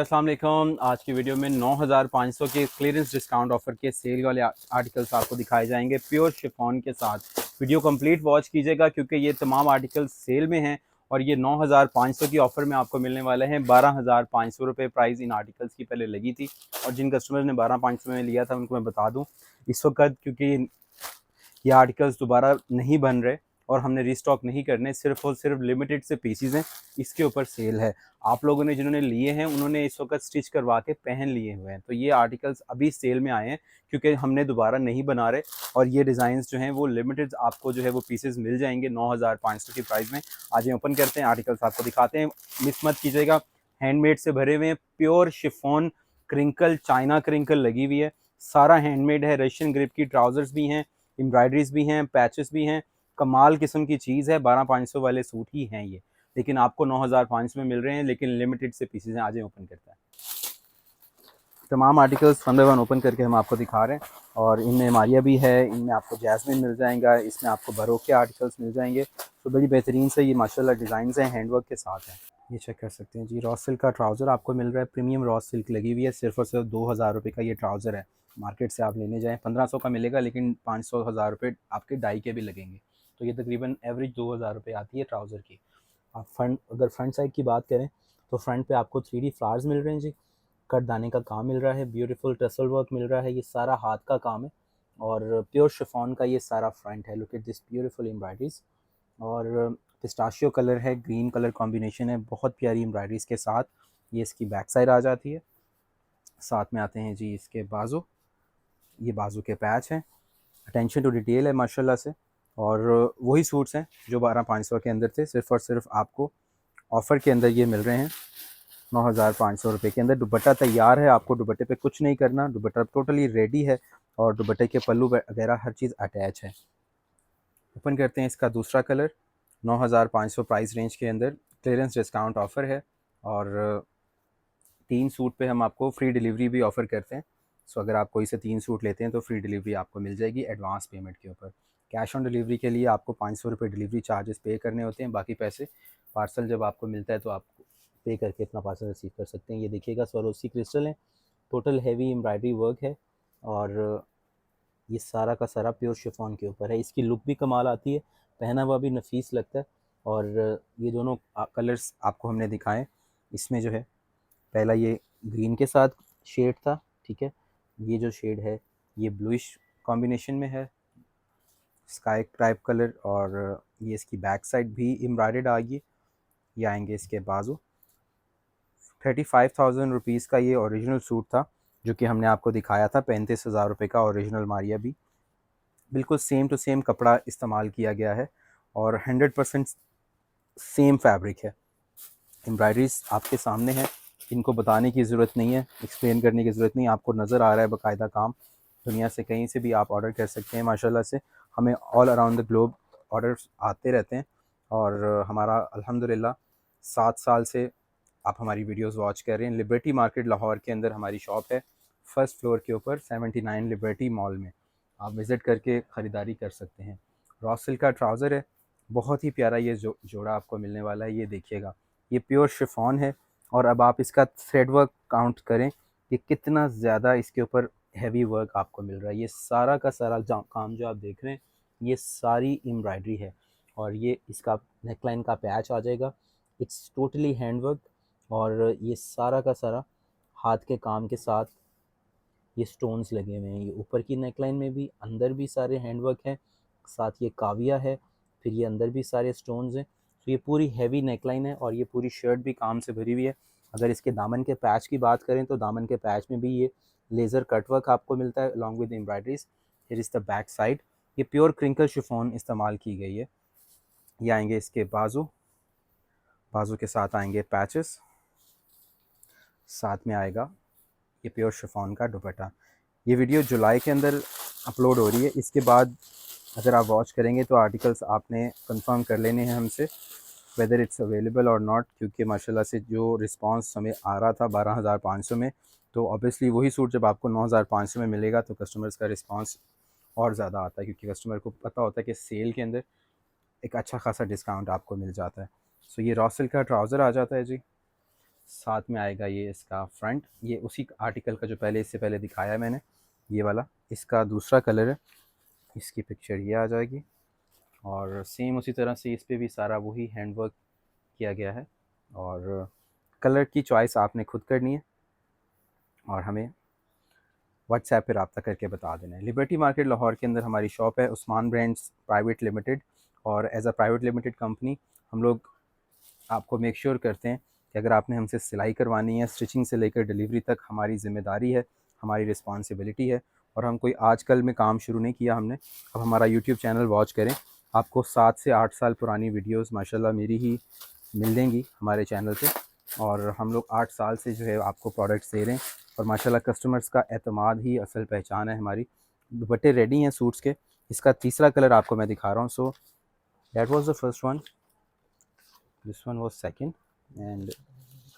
अस्सलाम वालेकुम। आज की वीडियो में 9500 के क्लियरेंस डिस्काउंट ऑफर के सेल वाले आर्टिकल्स आपको दिखाए जाएंगे प्योर शिफॉन के साथ। वीडियो कंप्लीट वॉच कीजिएगा क्योंकि ये तमाम आर्टिकल्स सेल में हैं और ये 9500 की ऑफ़र में आपको मिलने वाले हैं। 12500 रुपये प्राइस इन आर्टिकल्स की पहले लगी थी और जिन कस्टमर ने 12500 में लिया था उनको मैं बता दूँ इस वक्त, क्योंकि ये आर्टिकल्स दोबारा नहीं बन रहे और हमने रीस्टॉक नहीं करने, सिर्फ और सिर्फ लिमिटेड से पीसीज हैं, इसके ऊपर सेल है। आप लोगों ने जिन्होंने लिए हैं उन्होंने इस वक्त स्टिच करवा के पहन लिए हुए हैं, तो ये आर्टिकल्स अभी सेल में आए हैं क्योंकि हमने दोबारा नहीं बना रहे और ये डिज़ाइंस जो हैं वो लिमिटेड आपको जो है वो पीसेज मिल जाएंगे 9500 की प्राइस में। आज ये ओपन करते हैं, आर्टिकल्स आपको दिखाते हैं, मिस मत कीजिएगा। हैंडमेड से भरे हुए हैं, pure chiffon, crinkle China crinkle लगी हुई है, सारा हैंडमेड है। रशियन ग्रिप की ट्राउजर्स भी हैं, एम्ब्रॉयडरीज भी हैं, पैचेस भी हैं, कमाल किस्म की चीज़ है। 12500 वाले सूट ही हैं ये, लेकिन आपको 9500 में मिल रहे हैं, लेकिन लिमिटेड से पीसेज हैं। आज ही ओपन करता है, तमाम articles one by one open करके हम आपको दिखा रहे हैं। और इनमें मारिया भी है, इनमें आपको जैस्मिन मिल जाएगा, इसमें आपको बरोक के आर्टिकल्स मिल जाएंगे। तो बड़ी बेहतरीन से ये माशाल्लाह डिज़ाइन हैं, हैंडवर्क के साथ हैं। ये चेक कर सकते हैं जी, रॉ सिल्क का ट्राउज़र आपको मिल रहा है, प्रीमियम रॉ सिल्क लगी हुई है। सिर्फ और सिर्फ 2000 रुपये का ये ट्राउज़र है। मार्केट से आप लेने जाएँ 1500 का मिलेगा, लेकिन 500 1000 रुपये आपके डाई के भी लगेंगे। तो ये तकरीबन एवरेज 2000 रुपये आती है ट्राउज़र की। आप अगर फ्रंट साइड की बात करें तो फ्रंट पे आपको 3D फ्लावर्स मिल रहे हैं जी, कट दाने का काम मिल रहा है, ब्यूटीफुल टसल वर्क मिल रहा है, ये सारा हाथ का काम है और प्योर शिफॉन का ये सारा फ्रंट है। Look at this beautiful embroideries और पिस्ताशियो कलर है, ग्रीन कलर कॉम्बिनेशन है, बहुत प्यारी एम्ब्रॉयडरीज के साथ। ये इसकी बैक साइड आ जाती है। साथ में आते हैं जी इसके बाजू, ये बाजू के पैच हैं, अटेंशन टू डिटेल है माशाल्लाह से। और वही सूट्स हैं जो 12500 के अंदर थे, सिर्फ और सिर्फ आपको ऑफ़र के अंदर ये मिल रहे हैं 9500 रुपये के अंदर। दुपट्टा तैयार है, आपको दुपट्टे पे कुछ नहीं करना, दुपट्टा टोटली रेडी है और दुपट्टे के पल्लू वगैरह हर चीज़ अटैच है। ओपन करते हैं इसका दूसरा कलर, 9500 प्राइस रेंज के अंदर क्लियरेंस डिस्काउंट ऑफ़र है और 3 सूट पे हम आपको फ्री डिलीवरी भी ऑफ़र करते हैं। सो अगर आप कोई से 3 सूट लेते हैं तो फ्री डिलीवरी आपको मिल जाएगी एडवांस पेमेंट के ऊपर। कैश ऑन डिलीवरी के लिए आपको 500 रुपये डिलीवरी चार्जेस पे करने होते हैं, बाकी पैसे पार्सल जब आपको मिलता है तो आप पे करके अपना पार्सल रिसीव कर सकते हैं। ये देखिएगा स्वरोसी क्रिस्टल है, टोटल हैवी एम्ब्रॉयडरी वर्क है और ये सारा का सारा प्योर शिफॉन के ऊपर है। इसकी लुक भी कमाल आती है, पहना हुआ भी नफीस लगता है। और ये दोनों कलर्स आपको हमने दिखाएं, इसमें जो है पहला ये ग्रीन के साथ शेड था, ठीक है, ये जो शेड है ये ब्लूइश कॉम्बिनेशन में है, स्काई टाइप कलर। और ये इसकी बैक साइड भी एम्ब्रॉयडर्ड आ गई। ये आएंगे इसके बाजू। 35,000 रुपीज़ का ये ओरिजिनल सूट था जो कि हमने आपको दिखाया था, 35,000 रुपये का ओरिजिनल मारिया भी। बिल्कुल सेम टू सेम कपड़ा इस्तेमाल किया गया है और 100% सेम फैब्रिक है। एम्ब्रॉयडरीज आपके सामने है, इनको बताने की ज़रूरत नहीं है, एक्सप्लेन करने की ज़रूरत नहीं, आपको नज़र आ रहा है बाकायदा काम। दुनिया से कहीं से भी आप ऑर्डर कर सकते हैं माशाल्लाह से। हमें all around the globe orders आते रहते हैं और हमारा अल्हम्दुलिल्लाह 7 साल से आप हमारी वीडियोस वॉच कर रहे हैं। लिबर्टी मार्केट लाहौर के अंदर हमारी शॉप है, फर्स्ट फ्लोर के ऊपर 79 लिबर्टी मॉल में। आप विज़िट करके ख़रीदारी कर सकते हैं। रॉ सिल्क का ट्राउज़र है, बहुत ही प्यारा ये जोड़ा आपको मिलने वाला है। ये देखिएगा, ये प्योर शिफॉन है और अब आप इसका थ्रेड वर्क काउंट करें कि कितना ज़्यादा इसके ऊपर हैवी वर्क आपको मिल रहा है। ये सारा का सारा काम जो आप देख रहे हैं ये सारी एम्ब्रॉयडरी है और ये इसका नेकलाइन का पैच आ जाएगा। इट्स टोटली हैंडवर्क और ये सारा का सारा हाथ के काम के साथ ये स्टोन्स लगे हुए हैं। ये ऊपर की नेकलाइन में भी, अंदर भी सारे हैंडवर्क हैं, साथ ये काविया है, फिर ये अंदर भी सारे स्टोन्स हैं। तो ये पूरी हैवी नेकलाइन है और ये पूरी शर्ट भी काम से भरी हुई है। अगर इसके दामन के पैच की बात करें तो दामन के पैच में भी ये लेज़र कटवर्क आपको मिलता है along with embroideries. Here is the back side, ये प्योर क्रिंकल शिफॉन इस्तेमाल की गई है। ये आएंगे इसके बाजू, बाजू के साथ आएंगे पैचेस, साथ में आएगा ये प्योर शिफॉन का दुपट्टा। ये वीडियो जुलाई के अंदर अपलोड हो रही है, इसके बाद अगर आप वॉच करेंगे तो आर्टिकल्स आपने कंफर्म कर लेने हैं हमसे वेदर इट्स अवेलेबल और नॉट, क्योंकि माशाल्लाह से जो रिस्पांस हमें आ रहा था 12,500 में, तो ऑब्वियसली वही सूट जब आपको 9,500 में मिलेगा तो कस्टमर्स का रिस्पांस और ज़्यादा आता है, क्योंकि कस्टमर को पता होता है कि सेल के अंदर एक अच्छा खासा डिस्काउंट आपको मिल जाता है। सो ये रॉ सिल्क का ट्राउज़र आ जाता है जी, साथ में आएगा ये इसका फ्रंट, ये उसी आर्टिकल का जो पहले इससे पहले दिखाया है मैंने, ये वाला। इसका दूसरा कलर है, इसकी पिक्चर ये आ जाएगी। और सेम उसी तरह से इस पे भी सारा वही हैंडवर्क किया गया है। और कलर की चॉइस आपने खुद करनी है और हमें व्हाट्सएप पे रब्ता करके बता देना है। लिबर्टी मार्केट लाहौर के अंदर हमारी शॉप है, उस्मान ब्रांड्स प्राइवेट लिमिटेड। और as a private limited company हम लोग आपको मेक श्योर करते हैं कि अगर आपने हमसे सिलाई करवानी है, स्टिचिंग से लेकर डिलीवरी तक हमारी ज़िम्मेदारी है, हमारी रिस्पॉन्सिबिलिटी है। और हम कोई आजकल में काम शुरू नहीं किया हमने। अब हमारा यूट्यूब चैनल वॉच करें, आपको 7 से 8 साल पुरानी वीडियोस माशाल्लाह मेरी ही मिल देंगी हमारे चैनल पे। और हम लोग 8 साल से जो है आपको प्रोडक्ट्स दे रहे हैं और माशाल्लाह कस्टमर्स का एतमाद ही असल पहचान है हमारी। दुपट्टे रेडी हैं सूट्स के। इसका तीसरा कलर आपको मैं दिखा रहा हूँ। So that was the first one, this one was second and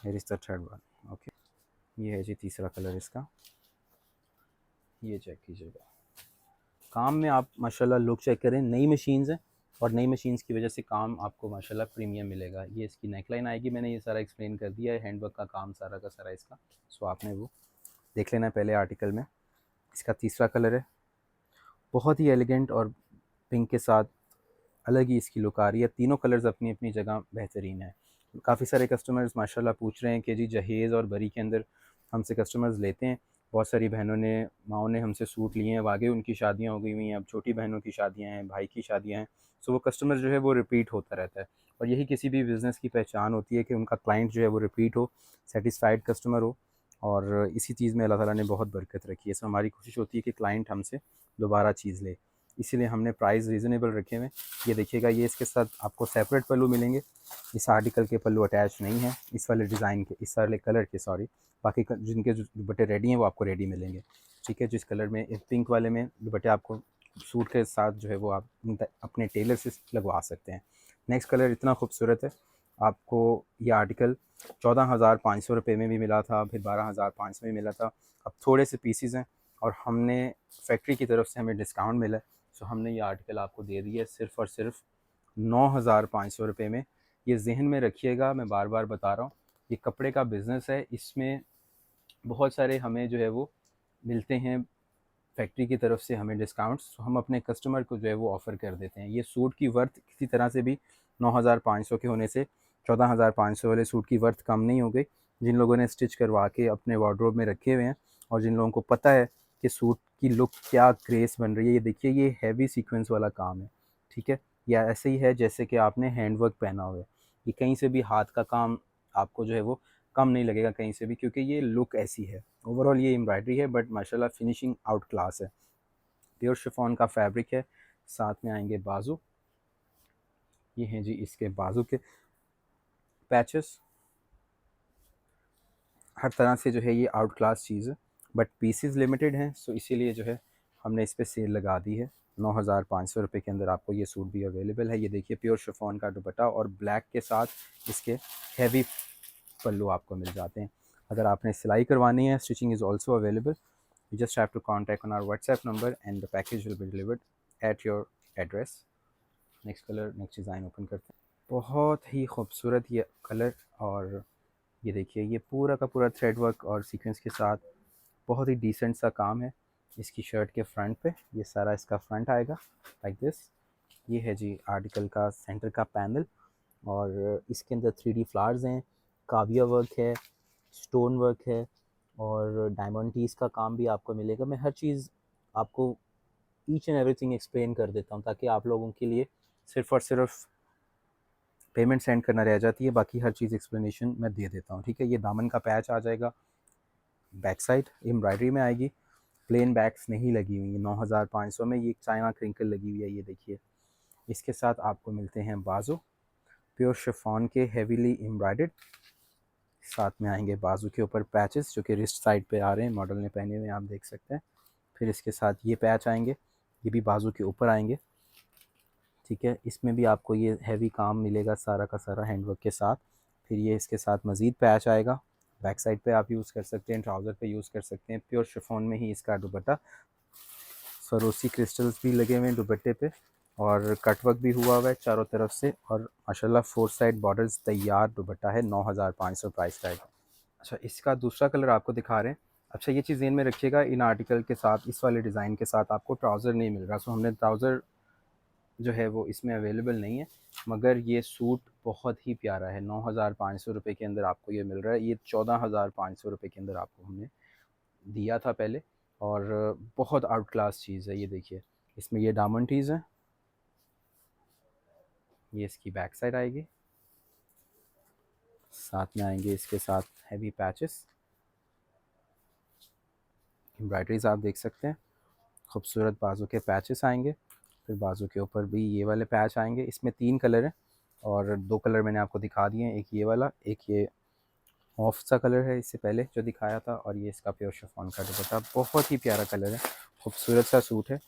here is the third one. Okay, ये है जी तीसरा कलर इसका, ये चेक कीजिएगा। काम में आप माशाल्लाह लुक चेक करें, नई मशीन्स हैं और नई मशीन्स की वजह से काम आपको माशाल्लाह प्रीमियम मिलेगा। ये इसकी नेकलाइन आएगी, मैंने ये सारा एक्सप्लेन कर दिया है, हैंडवर्क का काम सारा का सारा इसका। सो आपने वो देख लेना है पहले आर्टिकल में। इसका तीसरा कलर है, बहुत ही एलिगेंट और पिंक के साथ अलग ही इसकी लुक आ रही है। तीनों कलर्स अपनी अपनी जगह बेहतरीन है। काफ़ी सारे कस्टमर्स माशाल्लाह पूछ रहे हैं कि जी जहेज़ और बरी के अंदर हमसे कस्टमर्स लेते हैं। बहुत सारी बहनों ने, माओं ने हमसे सूट लिए हैं, आगे उनकी शादियां हो गई हुई हैं, अब छोटी बहनों की शादियां हैं, भाई की शादियां हैं। सो वो कस्टमर जो है वो रिपीट होता रहता है और यही किसी भी बिज़नेस की पहचान होती है कि उनका क्लाइंट जो है वो रिपीट हो, सेटिस्फाइड कस्टमर हो। और इसी चीज़ में अल्लाह ताला ने बहुत बरकत रखी है। सो हमारी कोशिश होती है कि क्लाइंट हमसे दोबारा चीज़ ले, इसीलिए हमने प्राइस रीज़नेबल रखे हुए। ये देखिएगा, ये इसके साथ आपको सेपरेट पल्लू मिलेंगे। इस आर्टिकल के पल्लू अटैच नहीं है, इस वाले डिज़ाइन के, इस वाले कलर के, सॉरी। बाकी जिनके जो दुपट्टे रेडी हैं वो आपको रेडी मिलेंगे, ठीक है। जिस कलर में, पिंक वाले में दुपट्टे आपको सूट के साथ जो है वो आप अपने टेलर से लगवा सकते हैं। नेक्स्ट कलर इतना खूबसूरत है, आपको ये आर्टिकल 14,500 रुपये में भी मिला था, फिर 12,500 में मिला था। अब थोड़े से पीसीज हैं और हमने फैक्ट्री की तरफ से हमें डिस्काउंट मिला है। सो हमने ये आर्टिकल आपको दे दिया है सिर्फ़ और सिर्फ 9,500 रुपये में। ये जहन में रखिएगा, मैं बार बार बता रहा हूँ, ये कपड़े का बिज़नेस है, इसमें बहुत सारे हमें जो है वो मिलते हैं फैक्ट्री की तरफ से हमें डिस्काउंट्स, हम अपने कस्टमर को जो है वो ऑफ़र कर देते हैं। ये सूट की वर्थ किसी तरह से भी 9,500 के होने से 14,500 वाले सूट की वर्थ कम नहीं हो गई। जिन लोगों ने स्टिच करवा के अपने वार्डरोब में रखे हुए हैं और जिन लोगों को पता है कि सूट की लुक क्या ग्रेस बन रही है, ये देखिए, ये हैवी सीक्वेंस वाला काम है, ठीक है। या ऐसे ही है जैसे कि आपने हैंडवर्क पहना हुआ है। ये कहीं से भी हाथ का काम आपको जो है वो कम नहीं लगेगा कहीं से भी, क्योंकि ये लुक ऐसी है। ओवरऑल ये एम्ब्रॉयडरी है बट माशाल्लाह फिनिशिंग आउट क्लास है। प्योर शिफॉन का फैब्रिक है। साथ में आएंगे बाजू, ये हैं जी इसके बाजू के पैचेस। हर तरह से जो है ये आउट क्लास चीज़ है, बट पीसेस लिमिटेड हैं, सो इसीलिए जो है हमने इस पर सेल लगा दी है। 9,500 रुपये के अंदर आपको ये सूट भी अवेलेबल है। ये देखिए, प्योर शिफॉन का दुपट्टा और ब्लैक के साथ इसके हैवी पल्लू आपको मिल जाते हैं। अगर आपने सिलाई करवानी है, stitching is also available. You just have to contact on our WhatsApp number and the package will be delivered at your address. Next colour, next design open करते हैं। बहुत ही खूबसूरत ये कलर, और ये देखिए, ये पूरा का पूरा थ्रेड वर्क और सीक्वेंस के साथ बहुत ही डिसेंट सा काम है। इसकी शर्ट के फ्रंट पे ये सारा इसका फ्रंट आएगा लाइक दिस। ये है जी आर्टिकल का सेंटर का पैनल और इसके अंदर 3D फ्लावर्स हैं, काविया वर्क है, स्टोन वर्क है और डायमंड टीज़ का काम भी आपको मिलेगा। मैं हर चीज़ आपको ईच एंड एवरीथिंग एक्सप्लेन कर देता हूँ ताकि आप लोगों के लिए सिर्फ़ और सिर्फ पेमेंट सेंड करना रह जाती है, बाकी हर चीज़ एक्सप्लेनेशन मैं दे देता हूँ, ठीक है। ये दामन का पैच आ जाएगा, बैक साइड एम्ब्रॉयडरी में आएगी, प्लेन बैक्स नहीं लगी हुई है। 9,500 में ये चाइना क्रिंकल लगी हुई है, ये देखिए। इसके साथ आपको मिलते हैं बाजू, प्योर शिफॉन के हेवीली एम्ब्रॉयडर्ड। साथ में आएंगे बाजू के ऊपर पैचेस जो कि रिस्ट साइड पे आ रहे हैं, मॉडल ने पहने हुए आप देख सकते हैं। फिर इसके साथ ये पैच आएंगे, ये भी बाजू के ऊपर आएंगे, ठीक है। इसमें भी आपको ये हैवी काम मिलेगा सारा का सारा हैंडवर्क के साथ। फिर ये इसके साथ मज़ीद पैच आएगा, बैक साइड पे आप यूज़ कर सकते हैं, ट्राउज़र पे यूज़ कर सकते हैं। प्योर शिफॉन में ही इसका दुपट्टा, सरोसी क्रिस्टल्स भी लगे हुए हैं दुपट्टे पे और कटवर्क भी हुआ हुआ है चारों तरफ से, और माशाल्लाह 4 साइड बॉर्डर्स तैयार दुपट्टा है। 9,500 प्राइस टैग। अच्छा, इसका दूसरा कलर आपको दिखा रहे हैं। अच्छा, ये चीज़ ध्यान में रखिएगा, इन आर्टिकल के साथ, इस वाले डिज़ाइन के साथ आपको ट्राउज़र नहीं मिल रहा। सो हमने ट्राउज़र जो है वो इसमें अवेलेबल नहीं है, मगर ये सूट बहुत ही प्यारा है। 9,500 रुपये के अंदर आपको ये मिल रहा है। ये 14,500 रुपये के अंदर आपको हमने दिया था पहले, और बहुत आउट क्लास चीज़ है। ये देखिए, इसमें ये डायमंड टीज़ है, ये इसकी बैक साइड आएगी, साथ में आएंगे इसके साथ हैवी पैचेस, एम्ब्रॉयडरीज आप देख सकते हैं, खूबसूरत बाजू के पैचेस आएंगे। फिर बाजू के ऊपर भी ये वाले पैच आएंगे। इसमें 3 कलर हैं और 2 कलर मैंने आपको दिखा दिए हैं, एक ये वाला, एक ये ऑफ सा कलर है इससे पहले जो दिखाया था, और ये इसका प्योर शिफॉन का दुपट्टा। बहुत ही प्यारा कलर है, खूबसूरत सा सूट है।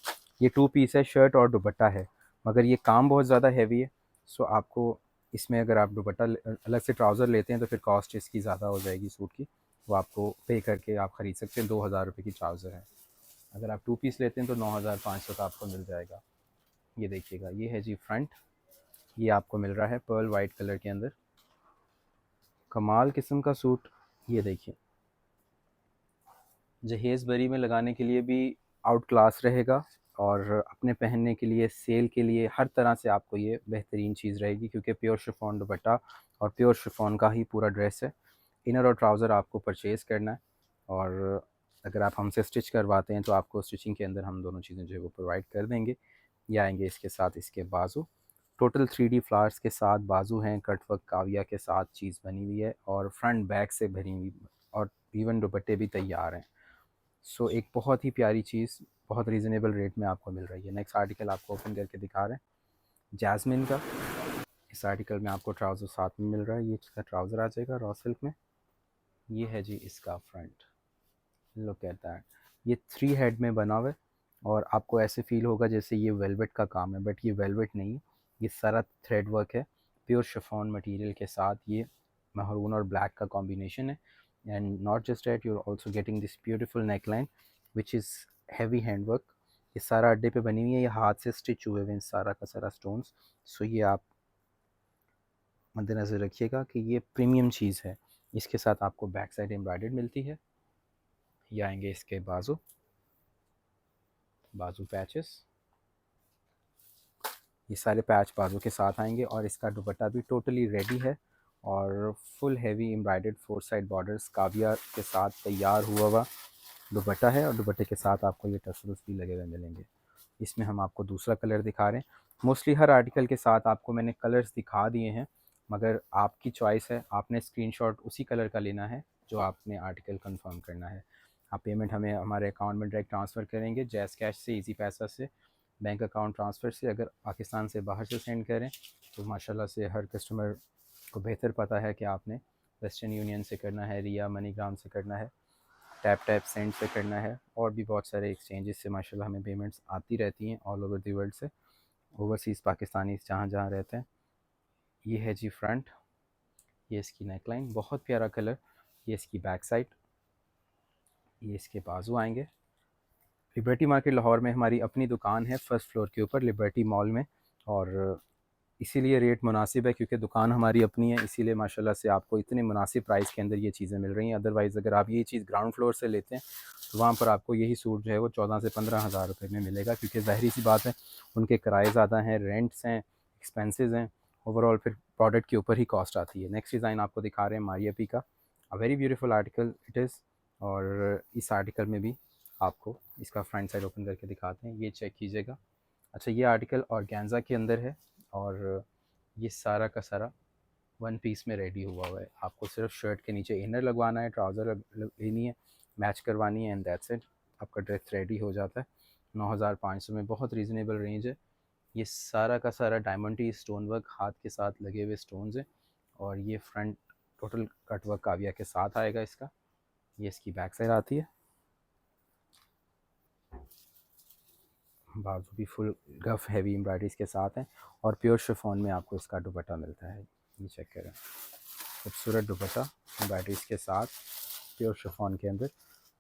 ये 2 पीस है, शर्ट और दुपट्टा है, मगर ये काम बहुत ज़्यादा हैवी है। सो आपको इसमें अगर आप दुपट्टा अलग से ट्राउज़र लेते हैं तो फिर कॉस्ट इसकी ज़्यादा हो जाएगी सूट की, वो आपको पे करके आप ख़रीद सकते हैं। 2,000 रुपये की ट्राउज़र है। अगर आप 2 पीस लेते हैं तो 9,500 का आपको मिल जाएगा। ये देखिएगा, ये है जी फ्रंट, ये आपको मिल रहा है पर्ल वाइट कलर के अंदर, कमाल किस्म का सूट। ये देखिए, जहेज़ बरी में लगाने के लिए भी आउट क्लास रहेगा, और अपने पहनने के लिए, सेल के लिए, हर तरह से आपको ये बेहतरीन चीज़ रहेगी, क्योंकि प्योर शिफॉन दुपट्टा और प्योर शिफॉन का ही पूरा ड्रेस है। इनर और ट्राउज़र आपको परचेज़ करना है, और अगर आप हमसे स्टिच करवाते हैं तो आपको स्टिचिंग के अंदर हम दोनों चीज़ें जो है वो प्रोवाइड कर देंगे। ये आएंगे इसके साथ इसके बाजू, टोटल 3D फ्लावर्स के साथ बाजू हैं, कटवर्क काविया के साथ चीज़ बनी हुई है, और फ्रंट बैक से भरी हुई, और इवन दुपट्टे भी तैयार हैं। सो एक बहुत ही प्यारी चीज़ बहुत रीज़नेबल रेट में आपको मिल रही है। नेक्स्ट आर्टिकल आपको ओपन करके दिखा रहे हैं जैस्मिन का। इस आर्टिकल में आपको ट्राउज़र साथ में मिल रहा है, ये इसका ट्राउज़र आ जाएगा रॉ सिल्क में। ये है जी इसका फ्रंट, लुक एट दैट। ये 3 हेड में बना हुआ है, और आपको ऐसे फील होगा जैसे ये वेलवेट का काम है, बट ये वेलवेट नहीं है, ये सारा थ्रेड वर्क है। प्योर शिफॉन मटेरियल के साथ ये महरून और ब्लैक का कॉम्बिनेशन है। And not just that, you are also getting this beautiful neck line which is heavy hand work. ये सारा अड्डे पे बनी हुई है, ये हाथ से स्टिच हुए हुए हैं सारा का सारा स्टोन्स। सो ये आप मद्देनज़र रखिएगा कि ये प्रीमियम चीज़ है। इसके साथ आपको बैक साइड एम्ब्रॉयडर्ड मिलती है। ये आएंगे इसके बाजू, बाजू पैचेस, ये सारे पैच बाजू के साथ आएंगे, और इसका दुपट्टा भी टोटली रेडी है, और full heavy embroidered 4 side borders काविया के साथ तैयार हुआ हुआ दुपट्टा है, और दुपट्टे के साथ आपको ये टसल्स भी लगे हुए मिलेंगे। इसमें हम आपको दूसरा कलर दिखा रहे हैं। मोस्टली हर आर्टिकल के साथ आपको मैंने कलर्स दिखा दिए हैं, मगर आपकी चॉइस है, आपने स्क्रीनशॉट उसी कलर का लेना है जो आपने आर्टिकल कंफर्म करना है। आप पेमेंट हमें हमारे अकाउंट में डायरेक्ट ट्रांसफ़र करेंगे, जैज़ कैश से, इजी पैसा से, बैंक अकाउंट ट्रांसफ़र से। अगर पाकिस्तान से बाहर से सेंड करें तो माशाल्लाह से हर कस्टमर को बेहतर पता है कि आपने वेस्टर्न यूनियन से करना है, रिया, मनीग्राम से करना है, टैप टैप सेंड से करना है, और भी बहुत सारे एक्सचेंजेस से माशाल्लाह हमें पेमेंट्स आती रहती हैं ऑल ओवर द वर्ल्ड से, ओवरसीज़ पाकिस्तानी जहाँ जहाँ रहते हैं। ये है जी फ्रंट, ये इसकी नेक लाइन, बहुत प्यारा कलर। ये इसकी बैक साइड, ये इसके बाजू आएंगे। लिबर्टी मार्केट लाहौर में हमारी अपनी दुकान है, फर्स्ट फ्लोर के ऊपर लिबर्टी मॉल में, और इसीलिए रेट मुनासिब है, क्योंकि दुकान हमारी अपनी है, इसीलिए माशाल्लाह से आपको इतने मुनासिब प्राइस के अंदर ये चीज़ें मिल रही हैं। अदरवाइज़ अगर आप ये चीज़ ग्राउंड फ्लोर से लेते हैं तो वहाँ पर आपको यही सूट जो है वो 14 से 15,000 रुपये में मिलेगा, क्योंकि ज़ाहिर सी बात है उनके किराए ज़्यादा हैं, रेंट्स हैं, एक्सपेंसेस हैं, ओवरऑल फिर प्रोडक्ट के ऊपर ही कॉस्ट आती है। नेक्स्ट डिज़ाइन आपको दिखा रहे हैं मारिया पी का, a very beautiful article it is. और इस आर्टिकल में भी आपको इसका फ्रंट साइड ओपन करके दिखाते हैं, ये चेक कीजिएगा। अच्छा, ये आर्टिकल ऑर्गेन्जा के अंदर है, और ये सारा का सारा 1 पीस में रेडी हुआ हुआ है। आपको सिर्फ शर्ट के नीचे इनर लगवाना है, ट्राउज़र लेनी है, मैच करवानी है, एंड दैट्स इट, आपका ड्रेस रेडी हो जाता है। 9,500 में बहुत रीज़नेबल रेंज है। ये सारा का सारा डायमंड टी स्टोन वर्क हाथ के साथ लगे हुए स्टोन्स हैं, और ये फ्रंट टोटल कट वर्क काविया के साथ आएगा इसका। ये इसकी बैक साइड आती है, बाजू भी फुल गफ हैवी एम्ब्रॉयडरीज के साथ हैं, और प्योर शिफॉन में आपको इसका दुपट्टा मिलता है। ये चेक करें, खूबसूरत दुपट्टा एम्ब्रॉयडरीज के साथ प्योर शिफॉन के अंदर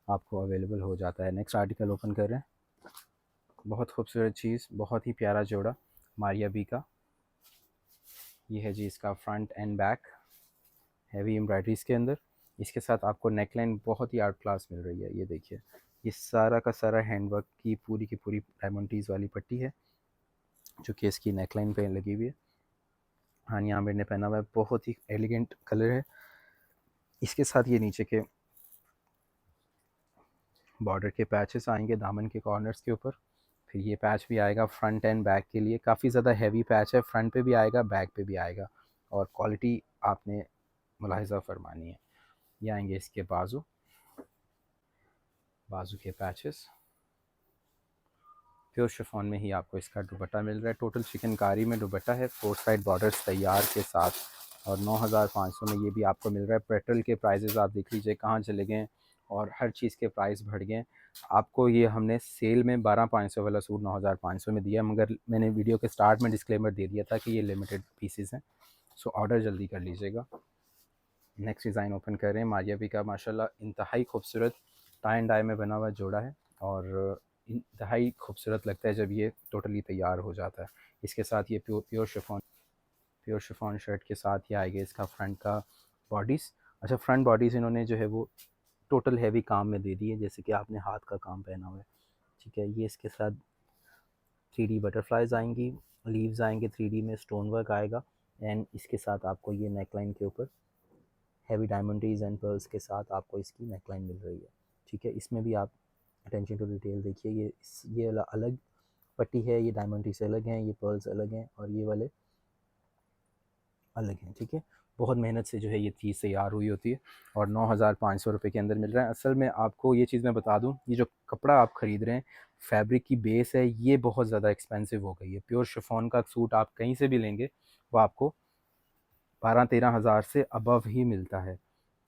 आपको अवेलेबल हो जाता है। नेक्स्ट आर्टिकल ओपन कर रहे हैं, बहुत खूबसूरत चीज़, बहुत ही प्यारा जोड़ा मारिया बी का। ये है जी इसका front end back, heavy embroideries के अंदर, इसके साथ आपको नेकलाइन बहुत ही आर्ट क्लास मिल रही है। ये देखिए, ये सारा का सारा हैंडवर्क की पूरी डायमंड वाली पट्टी है जो कि इसकी नेकलाइन पे लगी हुई है। हाँ, यहाँ आमिर ने पहना हुआ है, बहुत ही एलिगेंट कलर है। इसके साथ ये नीचे के बॉर्डर के पैचेस आएंगे दामन के कॉर्नर्स के ऊपर। फिर ये पैच भी आएगा फ्रंट एंड बैक के लिए, काफ़ी ज़्यादा हैवी पैच है, फ्रंट पे भी आएगा, बैक पे भी आएगा, और क्वालिटी आपने मुलाहिज़ा फरमानी है। ये आएंगे इसके बाजू, बाजू के पैचेस। प्योर शिफॉन में ही आपको इसका दुपट्टा मिल रहा है। टोटल चिकनकारी में दुपट्टा है, 4 साइड बॉर्डर्स तैयार के साथ, और 9,500 में ये भी आपको मिल रहा है। पेट्रोल के प्राइजेज़ आप देख लीजिए कहाँ चले गए, और हर चीज़ के प्राइस बढ़ गए। आपको ये हमने सेल में 12,500 वाला सूट 9,500 में दिया, मगर मैंने वीडियो के स्टार्ट में डिस्क्लेमर दे दिया था कि ये लिमिटेड पीसेस हैं, सो ऑर्डर जल्दी कर लीजिएगा। नेक्स्ट डिज़ाइन ओपन कर रहे हैं। मारियाबी का माशाल्लाह इंतहाई खूबसूरत टाई एंड डाई में बना हुआ जोड़ा है, और इंतहाई खूबसूरत लगता है जब ये टोटली तैयार हो जाता है। इसके साथ ये प्योर शिफॉन शर्ट के साथ ये आएगा इसका फ्रंट का बॉडीज़। अच्छा, फ्रंट बॉडीज़ इन्होंने जो है वो टोटल हैवी काम में दे दी है, जैसे कि आपने हाथ का काम पहना हुआ है, ठीक है। ये इसके साथ 3D बटरफ्लाइज आएंगी, लीव्स आएंगे 3D में, स्टोन वर्क आएगा, एंड इसके साथ आपको ये नेकलाइन के ऊपर हैवी डायमंडीज एंड पर्ल्स के साथ आपको इसकी नेकलाइन मिल रही है, ठीक है। इसमें भी आप अटेंशन टू डिटेल देखिए, ये अलग पट्टी है, ये डायमंडी से अलग हैं, ये पर्ल्स अलग हैं, और ये वाले अलग हैं, ठीक है। बहुत मेहनत से जो है ये चीज़ तैयार हुई होती है, और 9,500 रुपये के अंदर मिल रहा है। असल में आपको ये चीज़ मैं बता दूं, ये जो कपड़ा आप ख़रीद रहे हैं, फैब्रिक की बेस है, ये बहुत ज़्यादा एक्सपेंसिव हो गई है। प्योर शिफॉन का सूट आप कहीं से भी लेंगे वो आपको 12-13 हज़ार से अबव ही मिलता है।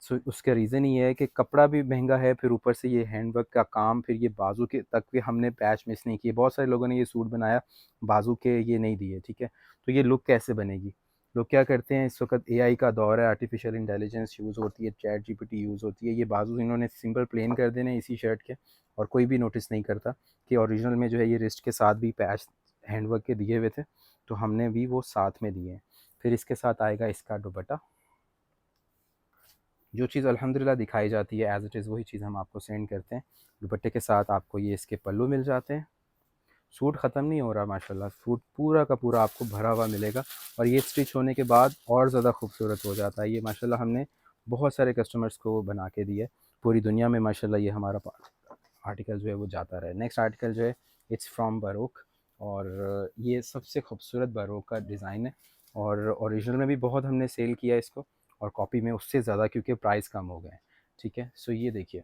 सो उसका रीज़न ये है कि कपड़ा भी महंगा है, फिर ऊपर से ये हैंडवर्क का काम, फिर ये बाजू के तक के हमने पैच मिस नहीं किए। बहुत सारे लोगों ने ये सूट बनाया, बाजू के ये नहीं दिए, ठीक है। तो ये लुक कैसे बनेगी? लोग क्या करते हैं, इस वक्त एआई का दौर है, आर्टिफिशियल इंटेलिजेंस यूज़ होती है, चैट जीपीटी यूज़ होती है। ये बाजू इन्होंने सिंपल प्लेन कर देने इसी शर्ट के, और कोई भी नोटिस नहीं करता कि ओरिजिनल में जो है ये रिस्ट के साथ भी पैच हैंडवर्क के दिए हुए थे, तो हमने भी वो साथ में दिए हैं। फिर इसके साथ आएगा इसका दुपट्टा। जो चीज़ अल्हम्दुलिल्लाह दिखाई जाती है एज़ इट इज़, वही चीज़ हम आपको सेंड करते हैं। दुपट्टे के साथ आपको ये इसके पल्लू मिल जाते हैं। सूट ख़त्म नहीं हो रहा माशाल्लाह, सूट पूरा का पूरा आपको भरा हुआ मिलेगा, और ये स्टिच होने के बाद और ज़्यादा खूबसूरत हो जाता है। ये माशाल्लाह हमने बहुत सारे कस्टमर्स को बना के दिए, पूरी दुनिया में माशाल्लाह ये हमारा आर्टिकल जो है वो जाता रहे। नेक्स्ट आर्टिकल जो है, इट्स फ्रॉम बरोक, और ये सबसे खूबसूरत बरोक का डिज़ाइन है, और ओरिजिनल में भी बहुत हमने सेल किया इसको, और कॉपी में उससे ज़्यादा, क्योंकि प्राइस कम हो गए, ठीक है। सो ये देखिए,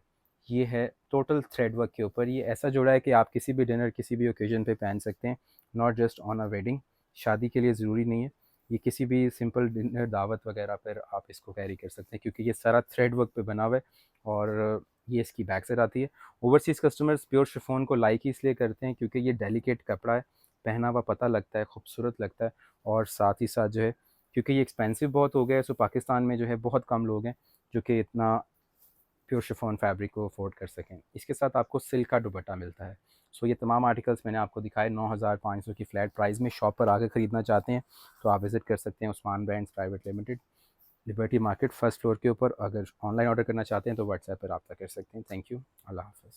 ये है टोटल थ्रेड वर्क के ऊपर। ये ऐसा जोड़ा है कि आप किसी भी डिनर, किसी भी ओकेजन पे पहन सकते हैं, not just on a wedding. शादी के लिए ज़रूरी नहीं है, ये किसी भी सिंपल डिनर, दावत वगैरह पर आप इसको कैरी कर सकते हैं, क्योंकि ये सारा थ्रेड वर्क पे बना हुआ है, और ये इसकी बैक साइड आती है। ओवरसीज़ कस्टमर्स प्योर शिफॉन को लाइक ही इसलिए करते हैं क्योंकि ये डेलिकेट कपड़ा है, पहना हुआ पता लगता है, खूबसूरत लगता है, और साथ ही साथ जो है, क्योंकि ये एक्सपेंसिव बहुत हो गया है, सो पाकिस्तान में जो है बहुत कम लोग हैं जो कि इतना प्योर शिफॉन फैब्रिक को अफोर्ड कर सकें। इसके साथ आपको सिल्क का दुपट्टा मिलता है। सो ये तमाम आर्टिकल्स मैंने आपको दिखाए 9,500 की फ़्लैट प्राइस में। शॉप पर आकर ख़रीदना चाहते हैं तो आप विज़िट कर सकते हैं Usman brands private limited, liberty market, first floor के ऊपर। अगर ऑनलाइन ऑर्डर करना चाहते हैं तो व्हाट्सएप पर रब्ता कर सकते हैं। थैंक यू, अल्लाह हाफ़िज़।